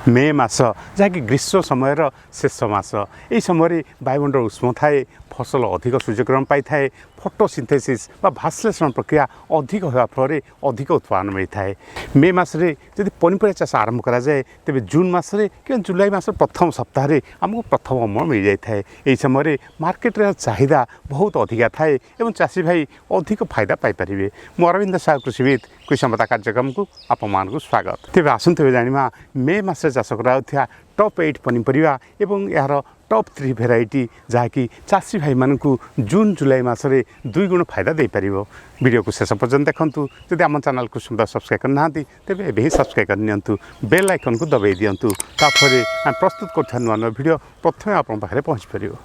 मे मास जहाँकि ग्रीष्म समय शेष मास यही समय वायुमंडल उष्म थाए फसल अधिक सूर्यग्रहण पाई थाए फोटोसिंथेसिस बा भास्लेषण प्रक्रिया अधिक होगा फल अधिक उत्पादन मिलता है। मे मासरे जदि पनीपरिया चाष आरंभ करा जाए तेज जून मासरे कि जुलाई मास प्रथम सप्ताह आमको प्रथम अमल मिल जाए। यही समय मार्केट चाहिदा बहुत अधिका थाए और चाषी भाई अधिक फायदा पाइपर। मु अरविंद साहु कृषिविद कृषि संपदा कार्यक्रम को आपण स्वागत। तेज आसते जाना मे मास चाष करा टॉप 8 पनीपरिया एवं यार टॉप 3 भेराइटी जहाँकि चाषी भाई मानू जून जुलाई मासरे 2 गुण फायदा दे पारिबो। वीडियो को शेष पर्यंत देखंतु। जदि आम चैनल को सुंदर सब्सक्राइब करना तेज एवं सब्सक्राइब करनी बेल आइकन को दबाई दिंतु ताफरे आम प्रस्तुत कर नुआ नुआ वीडियो प्रथम आपन पाखरे पहुँच पारिबो।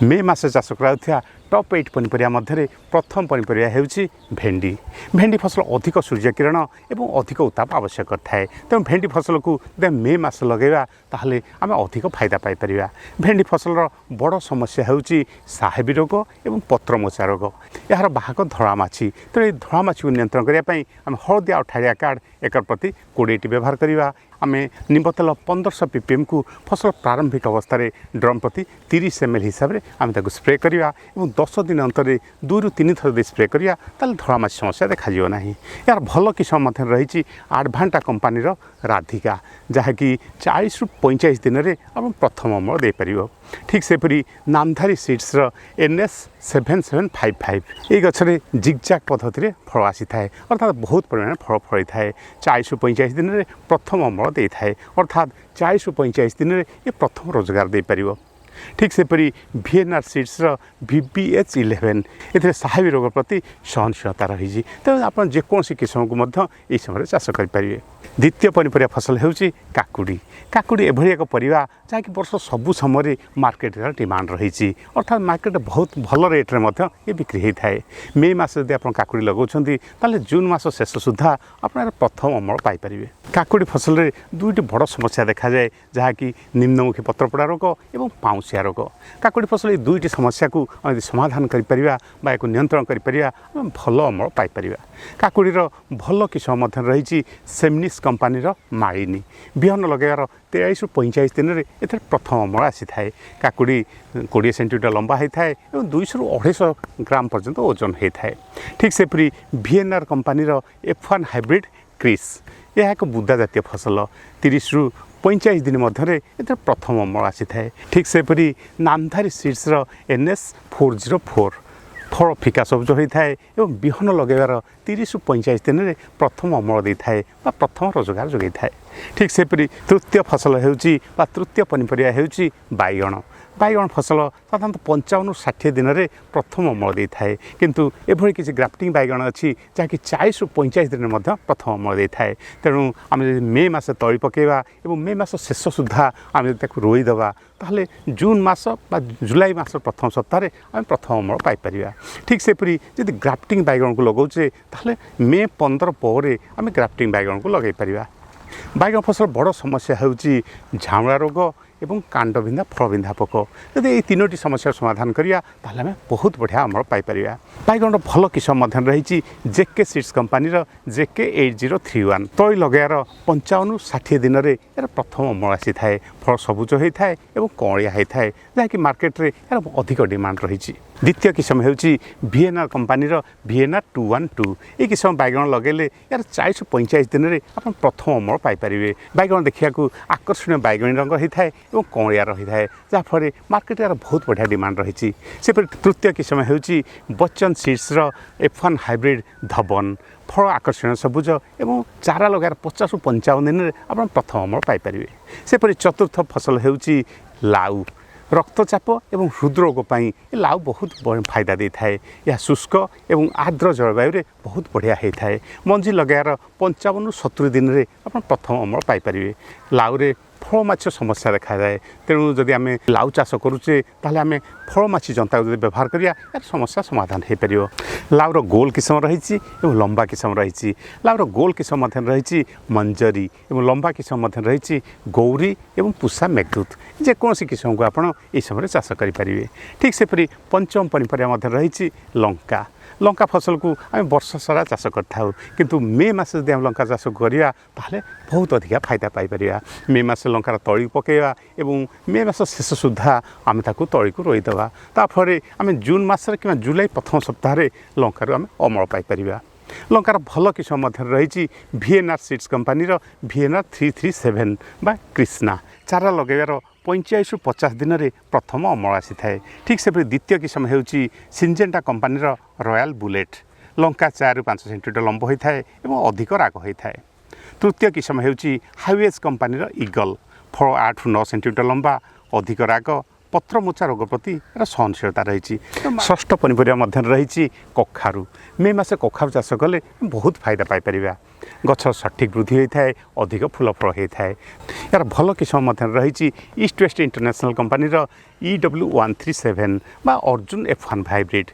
मे मास चाष करा टॉप 8 पनीपरिया मध्य प्रथम पनीपरिया हेउची भेंडी। भेंडी फसल अधिक सूर्य किरण एवं अधिक उत्ताप आवश्यक थाए। तेणु भेंडी फसल को मे मास लगेगा ताहले आम अधिक फायदा पाइपर। भेंडी फसल बड़ समस्या हेउची साहेबी रोग एवं पत्रमोचा रोग। यार बाहक धड़ामाछी। तेणु धड़ामाछी को नियंत्रण करने आम हलदिया अठाड़िया कार्ड एकर प्रति 20 व्यवहार करवा। आम निम्बतेल 1500 ppm को फसल प्रारंभिक अवस्था ड्रम प्रति 30 ml हिसाब से आम स्प्रे करवा। 10 दिन अंतर 2 ରୁ 3 थर स्प्रे करिया ताले धड़ामाछी समस्या देखा ना। यार भल किस्म रही एडभांटा कंपानी राधिका जहाँकि 40 ରୁ 45 दिन में आप प्रथम अमल दे पार। ठीक सेपरी नामधारी सीड्स NS 7755 ये गचरे जिगजाग पद्धति फल आसी थाए अर्थात बहुत परिमाण फल फल थाए। 40 ରୁ 45 दिन में प्रथम अमल दे थाए अर्थात 40 ରୁ 45 दिन में ये प्रथम रोजगार दे पार। ठीक सेपरी VNR सीड्स VBH 11 ए साहेबी रोग प्रति सहनशीलता रही। तेणु आप जेकोसी किस्म को यह समय चाष करें। द्वितीय पनीपरिया फसल होउची काकुड़ी। काकुड़ी एभली एक परिवा जहाँकि वर्ष सबु समय मार्केट डिमांड रही अर्थात मार्केट बहुत भल रेट्रे ये बिक्री होता है। मे मास यदि आप काकुड़ी लगाउछंती ताले जून मास शेष सुधा आप प्रथम अमल पाइपर। काकुड़ी फसल में 2टी बड़ समस्या देखा जाए जहाँकि निम्नमुखी पत्रपोड़ा रोग और पाउसिया रोग। काकुड़ी फसल ये 2टी समस्या को समाधान करिपरिया बा एक नियंत्रण करिपरिया भल अमल पाइपर। काकुड़ीर भल किस्म रही सेमनिस कंपानी मालिनी। बिहन लगेबार 23 ରୁ 45 दिन में ये प्रथम अमल आसी थाए। काकुड़ी 20 सेंटीमीटर लंबा होता है और 200 ରୁ 250 ग्राम पर्यंत ओजन होता है। ठीक सेपरी VNR कंपानी F1 हाइब्रिड क्रिस यह एक बुदा जातीय फसल 30 ରୁ 45 दिन मध्य प्रथम अमल आसी थाए। ठीक सेपरी नामधारी सीड्स NS 404 फल फिका सबुज होता है और बिहन लगेबार 30 ରୁ 45 दिन में प्रथम अमल दे थाए बा प्रथम रोजगार जोगाई थाए। ठीक सेपरी तृतीय फसल होउची बा तृतीय पनीपरिया होउची बाइगण। बाइगण फसल साधारणतः 55 ରୁ 60 दिन में प्रथम अमल दे थाए किंतु एभली किसी ग्राफ्टिंग बाइगण अच्छी जहाँकि 40 ରୁ 45 दिन में प्रथम अमल दे थाए। तेणु आम मे मास तली पकेवा और मे मास शेष सुधा आम रोईदेवा ताहले जून मास बा जुलाई मास प्रथम सप्ताह आम प्रथम अमल पाइपर। ठीक सेपरी जदि ग्राफ्टिंग बाइगण को लगाऊे ताहले मे 15 पर आम ग्राफ्टिंग बाइगण को लगे पार। बाइगण फसल बड़ समस्या होउची झाउला रोग एवं कांड बिंधा फल बिंधा पोक। यदि ये 3टी समस्या समाधान करिया ताहले आम बहुत बढ़िया अमल पाइपर। बाइगण भल किस्म रही JK सीड्स कंपानी JK 8031 तली लगार 55 ରୁ 60 दिन में यार प्रथम अमल आसी थाए। फल सबुज होता है और कौड़िया होता है जहाँकि मार्केट रे यार अधिक डिमांड रही। द्वितीय किस्म होउची VNR कंपानी VNR 212 ये किस्म बाइगण लगेले यार 40 ରୁ 45 दिन में आप प्रथम अमल पाइपर। बाइगण देखा आकर्षणीय बैगणी रंग होता है और कौड़िया रही है जहाँफल मार्केट यार बहुत बढ़िया डिमांड रही। सेपरि तृतीय किस्म होउची Bachchan seeds F1 hybrid Dhawan फल आकर्षण सबुज और चारा लगार 50 ରୁ 55 दिन में आप प्रथम अमल पाइपर। सेपरि चतुर्थ फसल होउची लाउ। रक्तचाप एवं हृदरोग लाउ बहुत फायदा दे थाए। यह शुष्क एवं आर्द्र जलवायु बहुत बढ़िया होता है। मंजी लगार 55 ରୁ 70 दिन में आप प्रथम अमल पाइपर। लाउरे फल माछ समस्या देखा जाए तेणु जदि आम लाउ चाष करुचे ताहले आम फल माछी जंता जब व्यवहार करिया यार समस्या समाधान हो पार। लाउर गोल किस्म रही और लंबा किस्म रही। लाउर गोल किस्म रही मंजरी और लंबा किस्म रही गौरी और पुषा मेघदूत। जेकोसी किस्म को आप समय चाष करें। ठीक सेपरि पंचम पनीपरिया रही लंका। लंका फसल को आम वर्ष सारा चाष कर किंतु मे मास जब आम लंका चाष करा ताहले बहुत अधिका फायदा पाइपर मे मास लंकार तली पकईवा एवं मे मास शेष सुधा आम तली को रोईदे ताफल आम जून मस कि जुलाई प्रथम सप्ताह लंकार आम अमल पाइपर लंकार भल किस्म रही VNR सीड्स कंपानी VNR 337 बा कृष्णा चारा लगेबार 45 ରୁ 50 दिन में प्रथम अमल आसी थाए। ठीक से द्वितीय किस्म होउची Syngenta company royal bullet Lanka 4 ରୁ 5 सेंटीमीटर लंब होता है और अधिक राग होता है। तृतीय किस्म होउची हाईवेज कंपानी ईगल फल 8 ରୁ 9 सेंटीमीटर लंबा अधिक राग पत्र मोचा रोग प्रति सहनशीलता रही। षष्ठ पनीपरिया रही कखारू मे मासे कखारू चाष कले बहुत फायदा पाइपर गछ सठिक वृद्धि होता है अधिक फूल फल होता है। यार भल किस्म रही east west international company EW137 बा अर्जुन F1 हाइब्रिड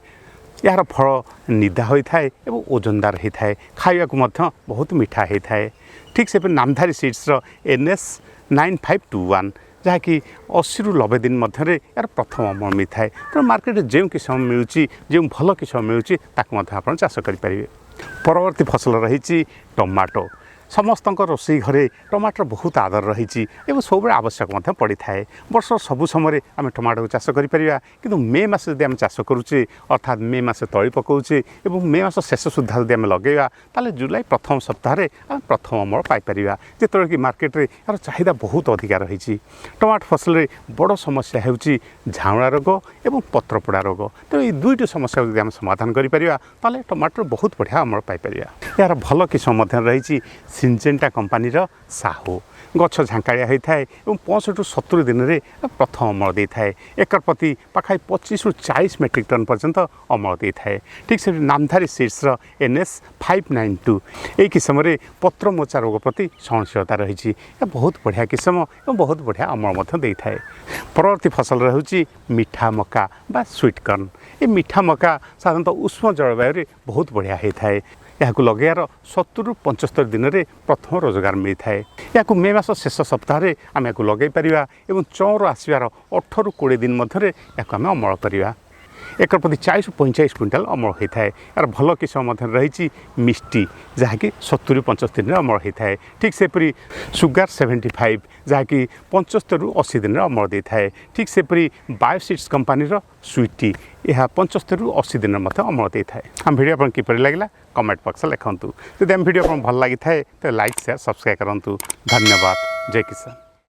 यार फल निदा होता है और ओजनदार होता है खाया बहुत मीठा होता है। ठीक से नामधारी सीड्स NS 9521 जहाँकि 80 ରୁ 90 दिन मध्य यार प्रथम अमल मिलता है। तो मार्केट जो किस्म मिलूँ जो भल किस्म मिलूँ ताकू चाष करें। परवर्ती फसल रही टमाटो समस्त रोषई घरे टमाटर बहुत आदर रही सब आवश्यक पड़ी था। वर्ष सबु समय आम टमाटो चाष करें कि मे मास जब आम चाष करुचे अर्थात मे मास तली पकाउे और मे मास शेष सुधा जब आम लगेगा ताले जुलाई प्रथम सप्ताह आम प्रथम अमल पाइपर जिते कि मार्केट में यार चाहिदा बहुत अधिका रही। टमाटो फसल बड़ समस्या होउची झाउणा रोग और पत्रपोड़ा रोग। तो ये दुईटी समस्या जब आम समाधान करें टमाटर बहुत बढ़िया अमल पाइपर। यार भल किस्म रही सिंजेंटा कंपानी साहू गछ झांकाया होता है और 65 ରୁ 70 दिन में प्रथम अमल देता है। एकर प्रति पाखाई 25 ରୁ 40 मेट्रिक टन पर्यंत अमल देता है। ठीक से नामधारी सीड्स NS 592 यही किस्म पत्र मोचा रोग प्रति सहनशीलता रही बहुत बढ़िया किस्म और बहुत बढ़िया अमल देता है। परवर्ती फसल रही मीठा मका बा स्वीट कॉर्न। ये मीठा मका साधारणतः उष्म जलवायु बहुत बढ़िया होता है। यहाँ लगेयार 70 ରୁ 75 दिन में प्रथम रोजगार मिलता है। या मे मास शेष सप्ताह आम या लगे पार और चौर आसबार 18 ରୁ 20 दिन मध्य आम अमल करवा। एकर प्रति 40 ରୁ 45 क्विंटाल अमल होता है। यार भल किस्म रही मिष्टी जहाँकि 70 ରୁ 75 दिन में अमल होता है। ठीक सेपरी सुगार 75 जहाँकि 75 ରୁ 80 दिन में अमल देता है। ठीक सेपरी बायोसीड्स कंपानी स्वीटी यह 75 ରୁ 80 दिन में अमल देता है। हम वीडियो आपको किपर लगे कमेंट बॉक्स लिखु। जब आम वीडियो आपको भल लगी था तो लाइक शेयर सब्सक्राइब करूँ। धन्यवाद। जय किसान।